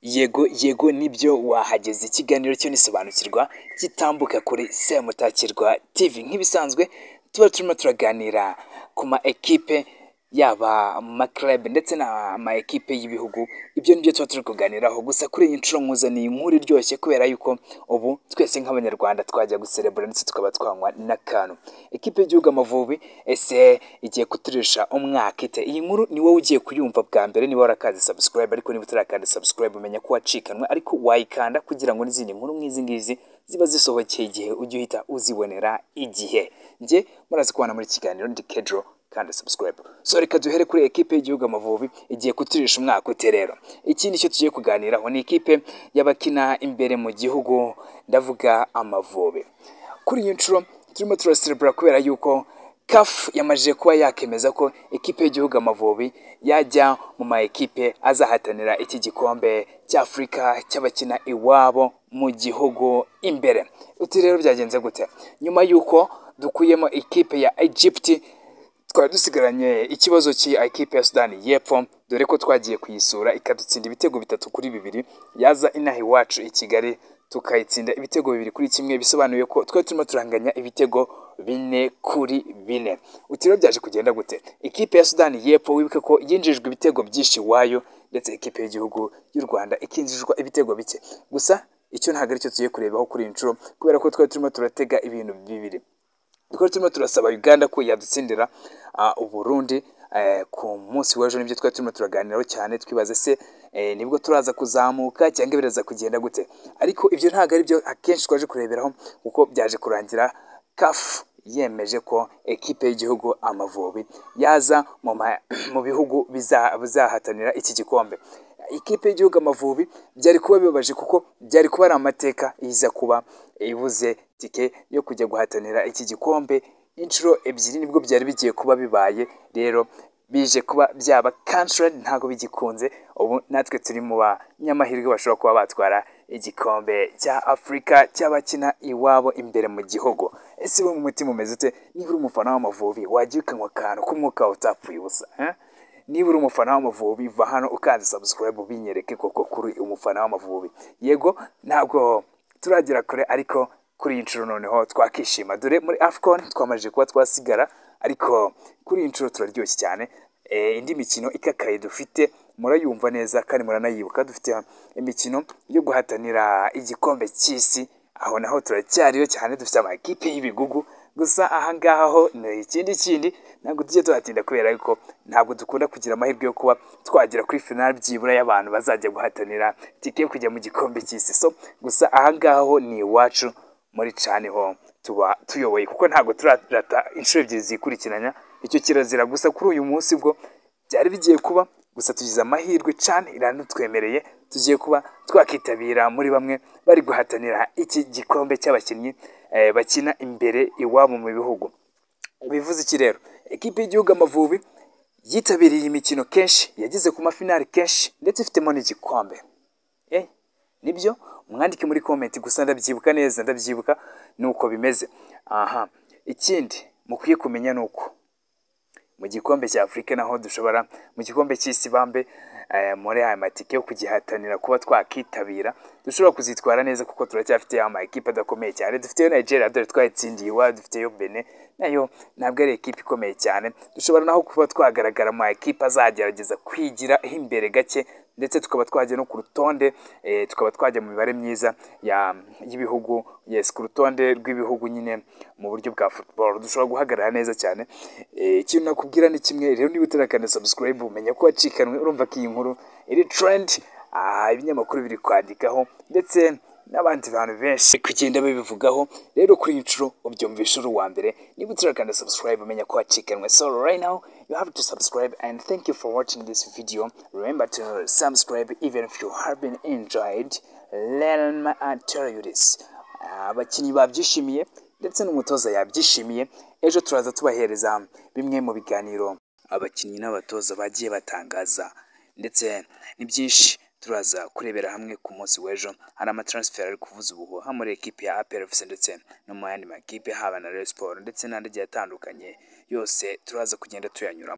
Yego nibyo wahageze, ikiganiro cyo nisobanukirwa gitambuka kuri Semutakirwa TV. Nk'ibisanzwe tuba turimo turaganira ku ma ekipe yaba amaklub ndetse n'ama ekipe y'ibihugu, ibyo nibyo tuba turi kuganiraho. Gusa kuri iyi nshuro nkuzaniye inkuru iryoshye kubera yuko ubu twese nk'abanyarwanda twajya guserebura ndetse tukaba twanywa n'akantu. Ekipe y'igihugu Amavubi ese igiye kuturisha umwaka ite? Iyi nkuru ni wowe ugiye kuyumva bwa mbere niba warakaze subscribe, ariko niba utarakanda subscribe umenya ko wacikanwe, ariko wayikanda kugira ngo n'izindi nkuru nk'izi ngizi ziba zisohokeye igihe ujye uhita uzibonera igihe. Njye murazi kubana muri kiganiro ndi Kedro, kandi subscribe. So reka duhere kuri ekipe y'igihugu Amavubi igiye kuturisha umwaka ute rero. Ikindi cyo tugiye kuganiraho ni ikipe y'abakina imbere mu gihugu, ndavuga Amavubi. Kuri iyi nshuro turimo turaserebura kubera yuko CAF yamajije kuba yakemeza ko ikipe y'igihugu Amavubi yajya mu ma ekipe azahatanira iki gikombe cy'Afrika cy'abakina iwabo mu gihugu imbere. Uti rero byagenze gute? Nyuma yuko dukuyemo ikipe ya Egypt, twari dusigaranye ikibazo cy'ikipe ya Sudani y'Epfo, dore ko twagiye kuyisura ikadutsinda ibitego 3-2, yaza inaha iwacu i Kigali tukayitsinda ibitego 2-1, bisobanuye ko twari turimo turanganya ibitego 4-4. Uti rero byaje kugenda gute? Ikipe ya Sudani y'Epfo wibuke ko yinjijwe ibitego byinshi iwayo, ndetse ikipe y'igihugu y'u Rwanda ikinjijwa ibitego bike. Gusa icyo ntabwo aricyo tugiye kurebaho kuri iyi nshuro, kubera ko twari turimo turatega ibintu bibiri. Twari turimo turasaba Uganda ko yadutsindira Uburundi ku munsi w'ejo, nibyo twari turimo turaganiraho cyane, twibaze se nibwo turaza kuzamuka cyangwa biraza kugenda gute. Ariko ibyo ntabwo ari byo akenshi twaje kureberaho, kuko byaje kurangira CAF yemeje ko ekipe y'igihugu Amavubi yaza mu bihugu bizahatanira iki gikombe. Ikipe y'igihugu Amavubi byari kuba bibabaje, kuko byari kuba ari amateka iza kuba ibuze tike yo kujya guhatanira iki gikombe inshuro ebyiri, nibwo byari bigiye kuba bibaye. Rero bije kuba byaba cancelled, ntago bigikunze. Ubu natwe turi mu banyamahirwe bashobora kuba batwara igikombe cya Afrika cy'abakina iwabo imbere mu gihugu. Ese bo mu mutima umeze ute? Niba uri umufana w'Amavubi wajya ukanywa akantu k'umwuka utapfuye ubusa. Niba uri umufana w'Amavubi va hano ukanze subscribe binyereke koko kuri umufana w'Amavubi. Yego ntabwo turagera kure, ariko kuri iyi nshuro noneho twakishima, dore muri AFCON twamajije kuba twasigara, ariko kuri iyi nshuro turaryoshye cyane. Indi mikino ikakaye dufite murayumva neza kandi muranayibuka, dufite imikino yo guhatanira igikombe cy'isi, aho naho turacyariyo cyane, dufite amakipe y'ibigugu. Gusa ahangaha ho ni ikindi ntabwo tujye tuhatinda, kubera yuko ntabwo dukunda kugira amahirwe yo kuba twagera kuri final byibura y'abantu bazajya guhatanira tike yo kujya mu gikombe cy'isi. So gusa ahangaha ho ni iwacu muri cani ho tuba tuyoboye, kuko ntabwo turata inshuro ebyiri zikurikiranya, icyo kirazira. Gusa kuri uyu munsi bwo byari bigiye kuba, gusa tugize amahirwe cani iranatwemereye, tugiye kuba twakitabira muri bamwe bari guhatanira iki gikombe cy'abakinnyi bakina imbere iwabo mu bihugu. Bivuze iki rero? Ekipe y'igihugu Amavubi yitabiriye iyi mikino kenshi, yageze ku mafinali kenshi, ndetse ifitemo n'igikombe. Nibyo mwandike muri comment, gusa ndabyibuka neza, ndabyibuka nuko bimeze. Ikindi mukwiye kumenya nuko mu gikombe cya Afrika naho dushobora, mu gikombe cy'isi bambe muri aya matike yo kugihatanira kuba twakitabira, dushobora kuzitwara neza, kuko turacyafite ama ekipe adakomeye cyane. Dufiteyo Nigeria, dore twayitsindiye iwayo, dufiteyo Benin, nayo ntabwo ari ekipe ikomeye cyane. Dushobora naho kuba twagaragara mu ekipe azagerageza kwigira imbere gake, ndetse tukaba twajya no ku rutonde, tukaba twajya mu mibare myiza y'ibihugu, ku rutonde rw'ibihugu nyine mu buryo bwa football. Dushobora guhagarara neza cyane. Ikintu nakubwira ni kimwe rero, niba utarakanda subscribe umenya ko wacikanwe. Urumva ko iyi nkuru iri trend, ibinyamakuru biri kwandikaho, ndetse n'abandi bantu benshi kugenda babivugaho. Rero kuri iyi nshuro ubyumvisha uri uwa mbere. Niba utarakanda subscribe umenya ko wacikanwe. So right now you have to subscribe, and thank you for watching this video. Remember to subscribe even if you have been enjoyed. Let me tell you this, abakinnyi babyishimiye ndetse n'umutoza yabyishimiye. Ejo turaza tubahereza bimwe mu biganiro abakinnyi n'abatoza bagiye batangaza, ndetse ni byinshi turaza kurebera hamwe ku munsi w'ejo. Hari amatransfer ari kuvuza ubuhuha muri ekipe ya APR FC, ndetse no mu yandi makipe haba na Rayon Sports, ndetse n'andi agiye atandukanye. Yose turaza kugenda tuyanyura.